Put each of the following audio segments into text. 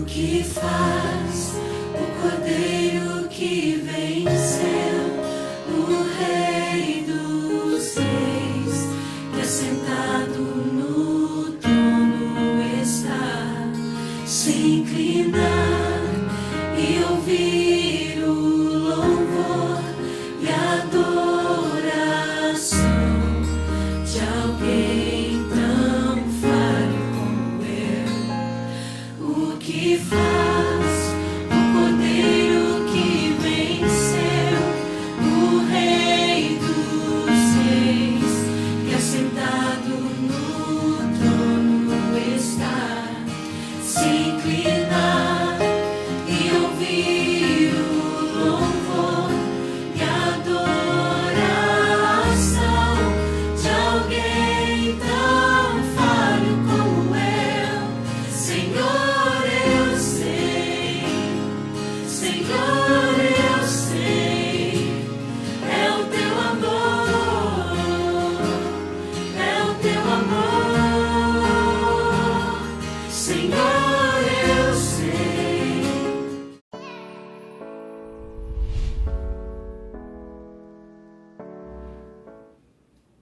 que faz o Cordeiro que venceu, o Rei dos Reis, que assentado no trono está, se inclinar e ouvir o louvor e a adoração de alguém tão falho como eu. O que faz o Cordeiro que venceu, o Rei dos Reis, que assentado no trono está, se inclinar e ouvir o louvor e a adoração de alguém tão falho como eu. Senhor, eu sei, Senhor, eu sei, é o teu amor, é o teu amor. Senhor, eu sei.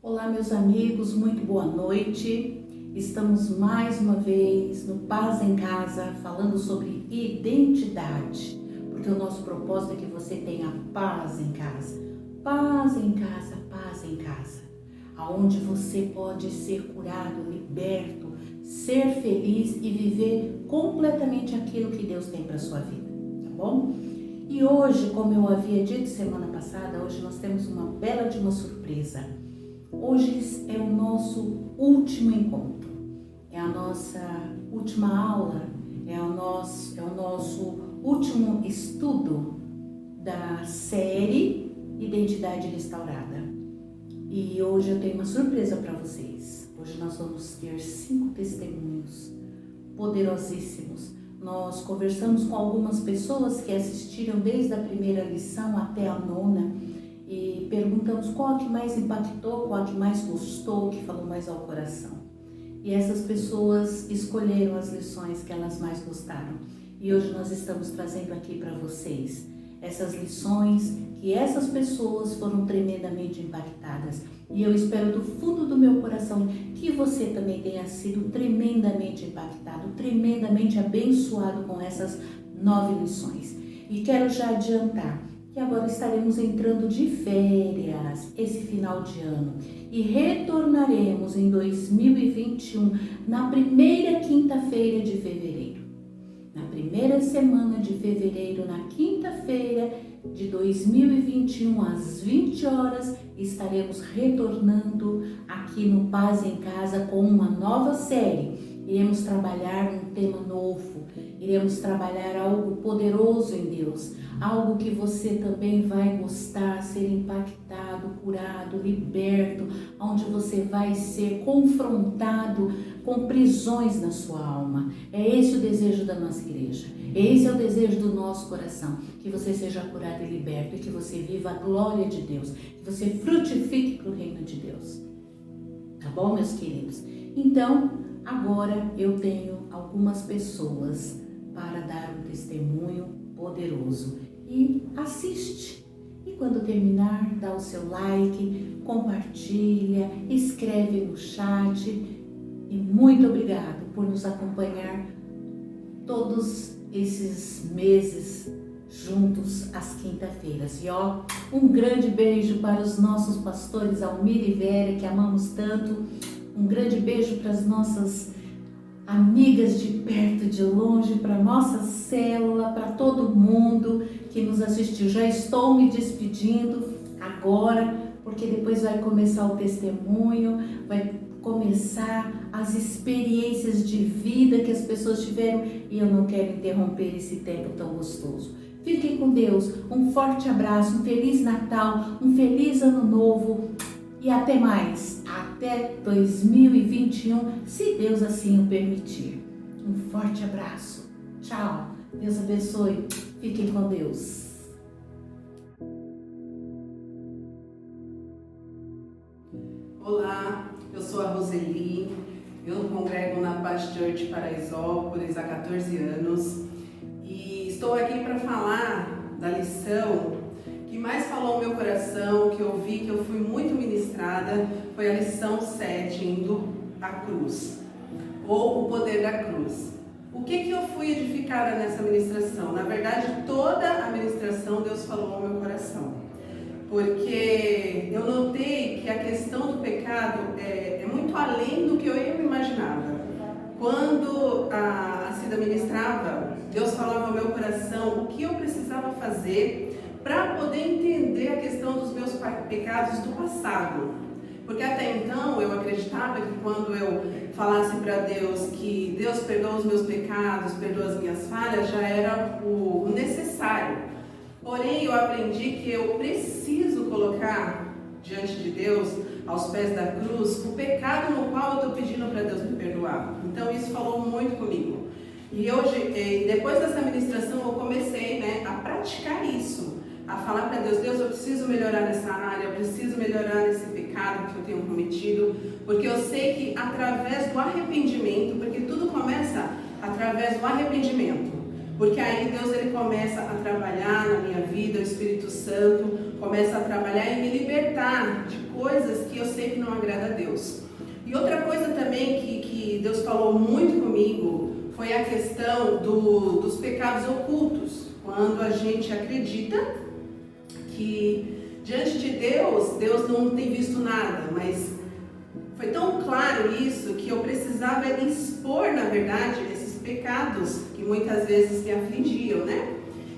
Olá, meus amigos, muito boa noite. Estamos mais uma vez no Paz em Casa, falando sobre identidade, porque o nosso propósito é que você tenha paz em casa. Paz em casa, paz em casa, aonde você pode ser curado, liberto, ser feliz e viver completamente aquilo que Deus tem para sua vida, tá bom? E hoje, como eu havia dito semana passada, hoje nós temos uma bela de uma surpresa. Hoje é o nosso último encontro, é a nossa última aula, é o nosso último estudo da série Identidade Restaurada. E hoje eu tenho uma surpresa para vocês. Hoje nós vamos ter 5 testemunhos poderosíssimos. Nós conversamos com algumas pessoas que assistiram desde a primeira lição até a 9ª e perguntamos qual que mais impactou, qual que mais gostou, que falou mais ao coração. E essas pessoas escolheram as lições que elas mais gostaram. E hoje nós estamos trazendo aqui para vocês essas lições que essas pessoas foram tremendamente impactadas. E eu espero do fundo do meu coração que você também tenha sido tremendamente impactado, tremendamente abençoado com essas 9 lições. E quero já adiantar que agora estaremos entrando de férias esse final de ano e retornaremos em 2021 na primeira quinta-feira de fevereiro. Na primeira semana de fevereiro, na quinta-feira de 2021, às 20 horas, estaremos retornando aqui no Paz em Casa com uma nova série. Iremos trabalhar um tema novo, iremos trabalhar algo poderoso em Deus, algo que você também vai gostar, ser impactado, curado, liberto, onde você vai ser confrontado com prisões na sua alma. É esse o desejo da nossa igreja, esse é o desejo do nosso coração, que você seja curado e liberto e que você viva a glória de Deus, que você frutifique para o reino de Deus. Tá bom, meus queridos? Então, agora eu tenho algumas pessoas para dar um testemunho poderoso. E assiste. E quando terminar, dá o seu like, compartilha, escreve no chat. E muito obrigado por nos acompanhar todos esses meses juntos às quinta-feiras. E um grande beijo para os nossos pastores Almir e Vera, que amamos tanto. Um grande beijo para as nossas amigas de perto e de longe, para nossa célula, para todo mundo que nos assistiu. Já estou me despedindo agora, porque depois vai começar o testemunho, vai começar as experiências de vida que as pessoas tiveram e eu não quero interromper esse tempo tão gostoso. Fiquem com Deus, um forte abraço, um Feliz Natal, um Feliz Ano Novo e até mais, até 2021, se Deus assim o permitir. Um forte abraço, tchau, Deus abençoe, fiquem com Deus. Olá, eu sou a Roseli, eu congrego na Paz Church Paraisópolis há 14 anos estou aqui para falar da lição que mais falou ao meu coração, que eu vi, que eu fui muito ministrada, foi a lição 7, indo à cruz, ou o poder da cruz. O que eu fui edificada nessa ministração? Na verdade, toda a ministração Deus falou ao meu coração, porque eu notei que a questão do pecado é muito além do que eu imaginava. Quando a Cida ministrava, Deus falava ao meu coração o que eu precisava fazer para poder entender a questão dos meus pecados do passado. Porque até então eu acreditava que quando eu falasse para Deus que Deus perdoa os meus pecados, perdoa as minhas falhas, já era o necessário. Porém, eu aprendi que eu preciso colocar diante de Deus, aos pés da cruz, o pecado no qual eu estou pedindo para Deus me perdoar. Então isso falou muito comigo. E hoje, depois dessa ministração, eu comecei a praticar isso, a falar para Deus, Deus, eu preciso melhorar nessa área, eu preciso melhorar nesse pecado que eu tenho cometido, porque eu sei que através do arrependimento, porque tudo começa através do arrependimento, porque aí Deus ele começa a trabalhar na minha vida, o Espírito Santo começa a trabalhar e me libertar de coisas que eu sei que não agrada a Deus. E outra coisa também que Deus falou muito comigo foi a questão dos pecados ocultos, quando a gente acredita que diante de Deus não tem visto nada, mas foi tão claro isso que eu precisava expor, na verdade, esses pecados que muitas vezes me afligiam, né?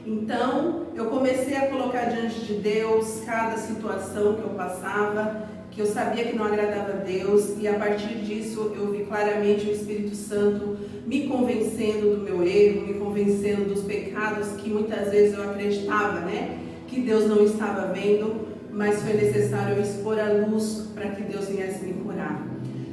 Então, eu comecei a colocar diante de Deus cada situação que eu passava, que eu sabia que não agradava a Deus, e a partir disso eu vi claramente o Espírito Santo me convencendo do meu erro, me convencendo dos pecados que muitas vezes eu acreditava, que Deus não estava vendo, mas foi necessário eu expor a luz para que Deus viesse me curar.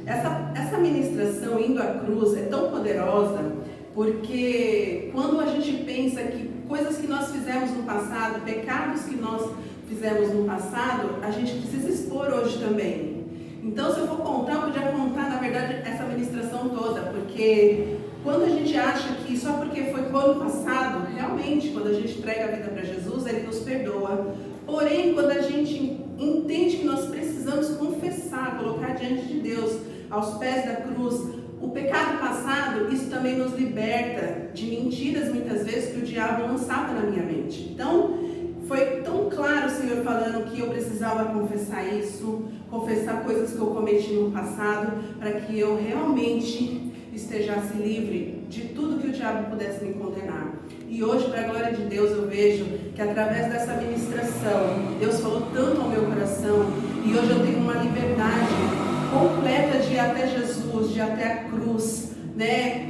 Essa ministração indo à cruz é tão poderosa, porque quando a gente pensa que coisas que nós fizemos no passado, pecados que nós fizemos no passado, a gente precisa expor hoje também. Então, se eu for contar, eu podia contar, na verdade, essa ministração toda, porque quando a gente acha que só porque foi no ano passado, realmente, quando a gente entrega a vida para Jesus, Ele nos perdoa. Porém, quando a gente entende que nós precisamos confessar, colocar diante de Deus, aos pés da cruz, o pecado passado, isso também nos liberta de mentiras, muitas vezes, que o diabo lançava na minha mente. Então, foi tão claro o Senhor falando que eu precisava confessar isso, confessar coisas que eu cometi no passado, para que eu realmente estejasse livre de tudo que o diabo pudesse me condenar. E hoje, para a glória de Deus, eu vejo que através dessa ministração, Deus falou tanto ao meu coração, e hoje eu tenho uma liberdade completa de ir até Jesus, de ir até a cruz,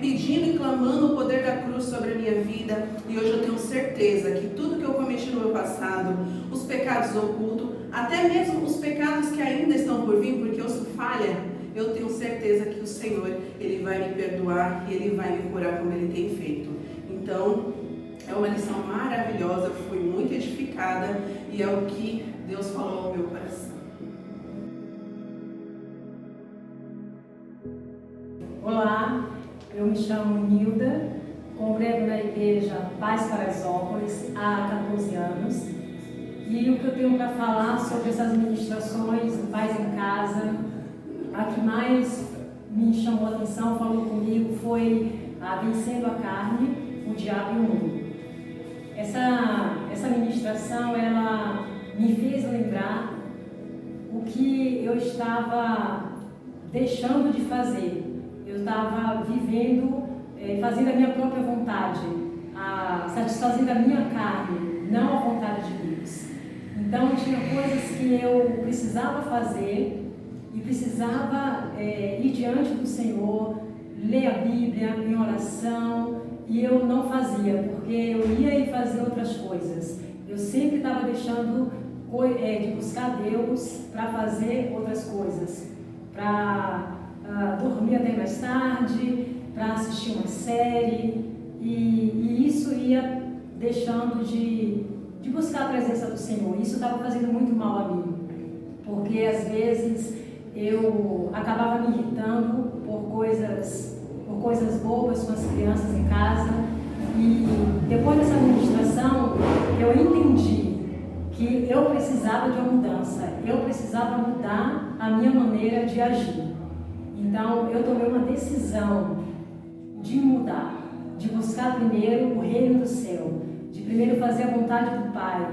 pedindo e clamando o poder da cruz sobre a minha vida. E hoje eu tenho certeza que tudo que eu cometi no meu passado, os pecados ocultos, até mesmo os pecados que ainda estão por vir, porque eu sou falha, eu tenho certeza que o Senhor, Ele vai me perdoar e Ele vai me curar como Ele tem feito. Então, é uma lição maravilhosa, eu fui muito edificada e é o que Deus falou ao meu coração. Olá, eu me chamo Nilda, congrego na igreja Paz Paraisópolis há 14 anos e o que eu tenho para falar sobre essas ministrações Paz em Casa, a que mais me chamou a atenção, falou comigo, foi a Vencendo a Carne, o Diabo e o Mundo. Essa ministração, ela me fez lembrar o que eu estava deixando de fazer. Eu estava vivendo, fazendo a minha própria vontade, satisfazendo a minha carne, não a vontade de Deus. Então, tinha coisas que eu precisava fazer e precisava ir diante do Senhor, ler a Bíblia em oração, e eu não fazia, porque eu ia e fazia outras coisas. Eu sempre estava deixando de buscar Deus para fazer outras coisas, para dormir até mais tarde, para assistir uma série, e isso ia deixando de buscar a presença do Senhor. Isso estava fazendo muito mal a mim, porque às vezes eu acabava me irritando por coisas bobas com as crianças em casa, e depois dessa eu precisava de uma mudança, eu precisava mudar a minha maneira de agir. Então, eu tomei uma decisão de mudar, de buscar primeiro o reino do céu, de primeiro fazer a vontade do Pai,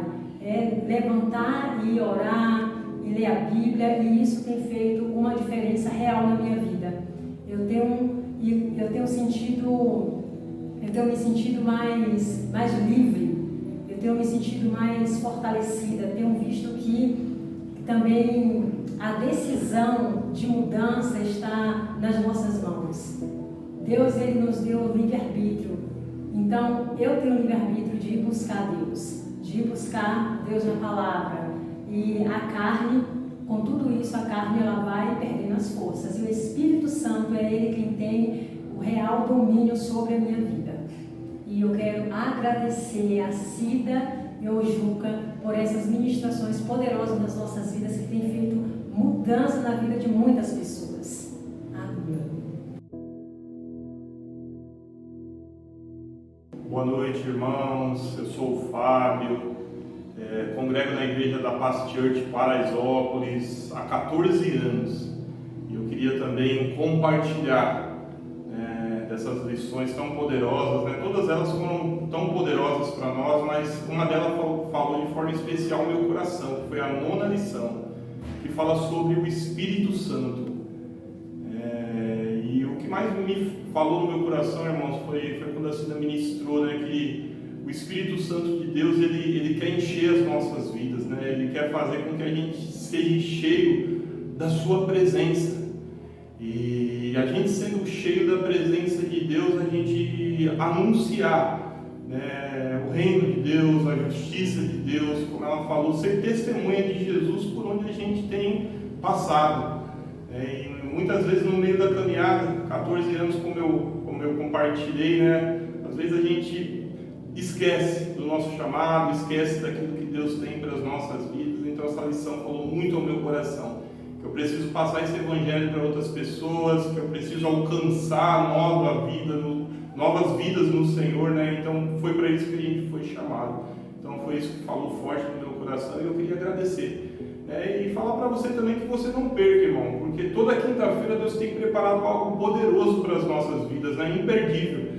levantar e orar e ler a Bíblia, e isso tem feito uma diferença real na minha vida. Eu tenho me sentido mais livre, eu tenho me sentido mais fortalecida, tenho visto que também a decisão de mudança está nas nossas mãos. Deus, Ele nos deu livre-arbítrio. Então, eu tenho livre-arbítrio de ir buscar Deus, buscar Deus na palavra. E a carne, com tudo isso, a carne ela vai perdendo as forças. E o Espírito Santo é Ele quem tem o real domínio sobre a minha vida. E eu quero agradecer a Cida e ao Juca por essas ministrações poderosas nas nossas vidas que têm feito mudança na vida de muitas pessoas. Amém. Boa noite, irmãos. Eu sou o Fábio, congrego na igreja da Paz Church Paraisópolis há 14 anos. E eu queria também compartilhar dessas lições tão poderosas, né? Todas elas foram tão poderosas para nós, mas uma delas falou de forma especial ao meu coração, que foi a 9ª lição, que fala sobre o Espírito Santo. E o que mais me falou no meu coração, irmãos, foi quando a Cida ministrou, né, que o Espírito Santo de Deus, ele quer encher as nossas vidas, né? Ele quer fazer com que a gente seja cheio da sua presença. E a gente sendo cheio da presença de Deus, a gente anunciar, né, o reino de Deus, a justiça de Deus, como ela falou, ser testemunha de Jesus por onde a gente tem passado. E muitas vezes no meio da caminhada, 14 anos como eu compartilhei, né, às vezes a gente esquece do nosso chamado, esquece daquilo que Deus tem para as nossas vidas. Então essa lição falou muito ao meu coração, que eu preciso passar esse evangelho para outras pessoas, que eu preciso alcançar novas vidas no Senhor, né? Então foi para isso que a gente foi chamado. Então foi isso que falou forte no meu coração e eu queria agradecer. E falar para você também que você não perca, irmão, porque toda quinta-feira Deus tem preparado algo poderoso para as nossas vidas, né? Imperdível.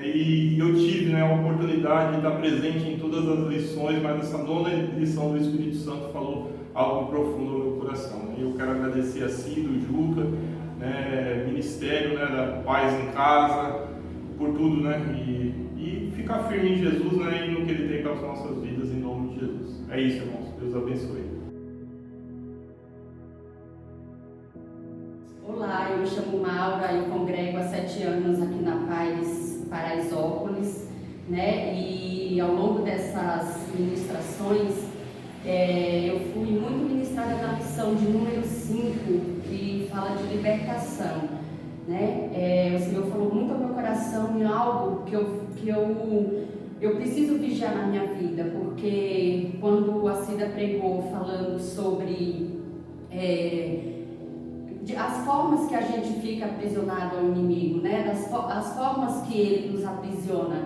E eu tive, né, a oportunidade de estar presente em todas as lições, mas essa 9ª lição do Espírito Santo falou algo profundo no meu coração. E eu quero agradecer a Cida, o Juca, né, ministério, né, da Paz em Casa, por tudo, né, e ficar firme em Jesus, né, e no que Ele tem para as nossas vidas, em nome de Jesus. É isso, irmãos. Deus abençoe. Olá, eu me chamo Maura, eu congrego há 7 anos aqui na Paz Paraisópolis, né? E ao longo dessas ministrações, eu fui muito ministrada na lição de número 5, que fala de libertação, né? O Senhor falou muito ao meu coração em algo que eu preciso vigiar na minha vida, porque quando a Cida pregou falando sobre as formas que a gente fica aprisionado ao inimigo, né? As formas que ele nos aprisiona.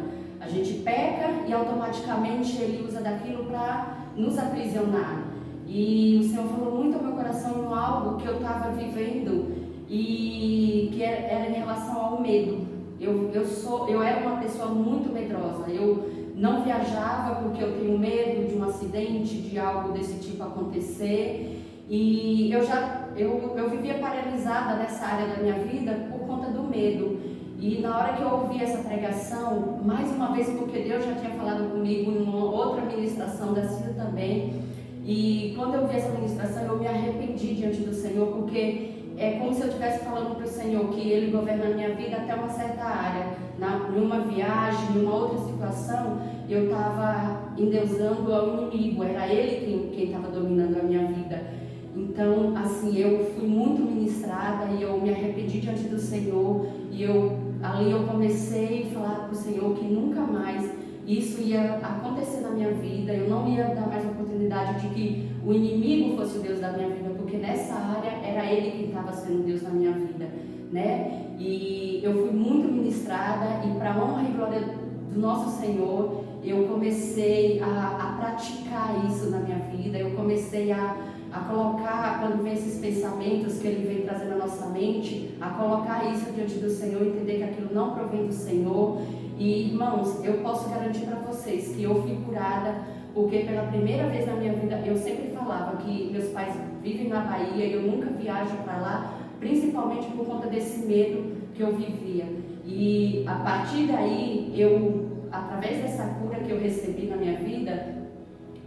A gente peca e automaticamente ele usa daquilo para nos aprisionar. E o Senhor falou muito ao meu coração em algo que eu estava vivendo e que era em relação ao medo. Eu era uma pessoa muito medrosa. Eu não viajava porque eu tenho medo de um acidente, de algo desse tipo acontecer. E eu vivia paralisada nessa área da minha vida por conta do medo. E na hora que eu ouvi essa pregação, mais uma vez, porque Deus já tinha falado comigo em uma outra ministração da Cida também, e quando eu vi essa ministração, eu me arrependi diante do Senhor, porque é como se eu estivesse falando para o Senhor que Ele governa a minha vida até uma certa área. Numa viagem, numa outra situação, eu estava endeusando ao inimigo, era ele quem estava dominando a minha vida. Então, assim, eu fui muito ministrada e eu me arrependi diante do Senhor, e ali eu comecei a falar para o Senhor que nunca mais isso ia acontecer na minha vida, eu não ia dar mais oportunidade de que o inimigo fosse o Deus da minha vida, porque nessa área era ele quem estava sendo Deus na minha vida, né? E eu fui muito ministrada, e para a honra e glória do nosso Senhor, eu comecei a praticar isso na minha vida, eu comecei a colocar, quando vem esses pensamentos que Ele vem trazendo à nossa mente, a colocar isso diante do Senhor, entender que aquilo não provém do Senhor. E, irmãos, eu posso garantir para vocês que eu fui curada, porque pela primeira vez na minha vida, eu sempre falava que meus pais vivem na Bahia e eu nunca viajo para lá, principalmente por conta desse medo que eu vivia. E a partir daí, através dessa cura que eu recebi na minha vida,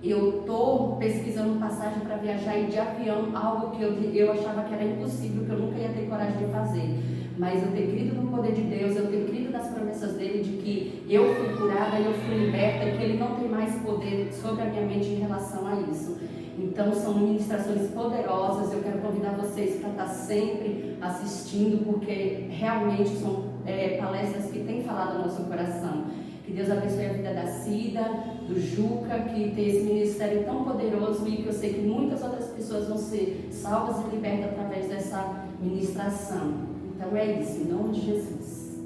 eu estou pesquisando passagem para viajar e de avião, algo que eu achava que era impossível, que eu nunca ia ter coragem de fazer. Mas eu tenho crido no poder de Deus, eu tenho crido nas promessas dele de que eu fui curada, eu fui liberta e que ele não tem mais poder sobre a minha mente em relação a isso. Então são ministrações poderosas, eu quero convidar vocês para estar sempre assistindo, porque realmente são palestras que têm falado ao nosso coração. Que Deus abençoe a vida da Cida, do Juca, que tem esse ministério tão poderoso e que eu sei que muitas outras pessoas vão ser salvas e libertas através dessa ministração. Então é isso, em nome de Jesus.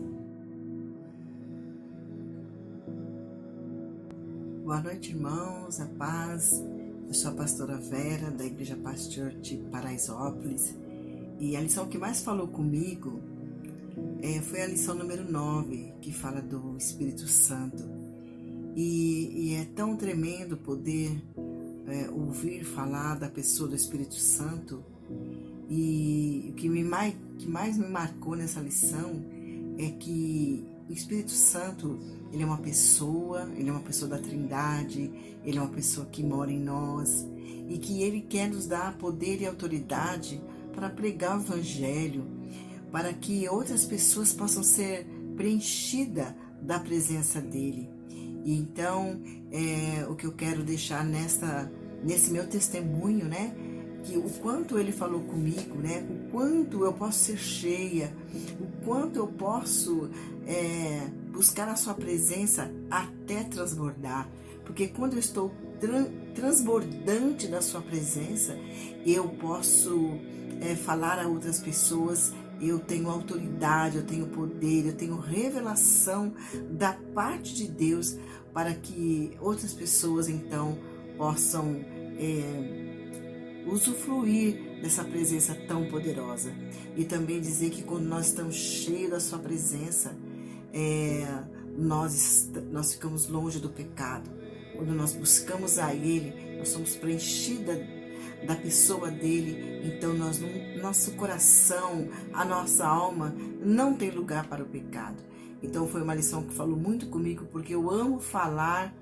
Boa noite, irmãos, a paz. Eu sou a pastora Vera, da Igreja Paz Church Paraisópolis. E a lição que mais falou comigo foi a lição número 9, que fala do Espírito Santo. E é tão tremendo poder ouvir falar da pessoa do Espírito Santo. E o que mais me marcou nessa lição é que o Espírito Santo, ele é uma pessoa da Trindade, ele é uma pessoa que mora em nós e que ele quer nos dar poder e autoridade para pregar o Evangelho, para que outras pessoas possam ser preenchidas da presença dele. E então, o que eu quero deixar nesse meu testemunho, né? Que o quanto ele falou comigo, né? O quanto eu posso ser cheia, o quanto eu posso buscar a sua presença até transbordar. Porque quando eu estou transbordante da sua presença, eu posso falar a outras pessoas. Eu tenho autoridade, eu tenho poder, eu tenho revelação da parte de Deus para que outras pessoas então possam usufruir dessa presença tão poderosa. E também dizer que quando nós estamos cheios da sua presença, nós ficamos longe do pecado. Quando nós buscamos a Ele, nós somos preenchidas da pessoa dele, então nosso coração, a nossa alma não tem lugar para o pecado. Então foi uma lição que falou muito comigo, porque eu amo falar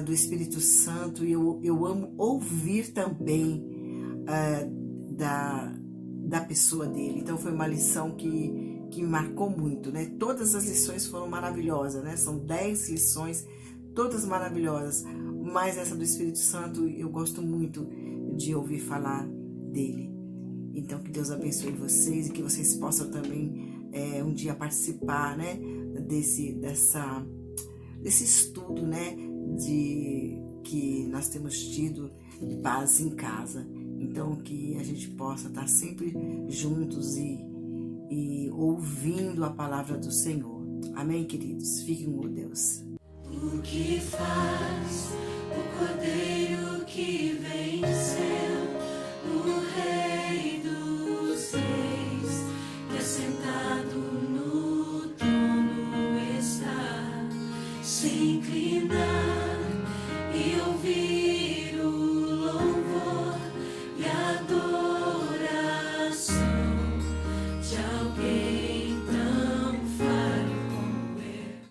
do Espírito Santo e eu amo ouvir também da pessoa dele. Então foi uma lição que me marcou muito, né? Todas as lições foram maravilhosas, né? São 10 lições, todas maravilhosas, mas essa do Espírito Santo eu gosto muito de ouvir falar dele. Então que Deus abençoe vocês e que vocês possam também um dia participar, né, desse estudo, né, que nós temos tido Paz em Casa. Então que a gente possa estar sempre juntos e ouvindo a palavra do Senhor. Amém, queridos? Fiquem com Deus. O que faz o Cordeiro que venceu, o Rei dos Reis, que assentado no trono está, se inclinar e ouvir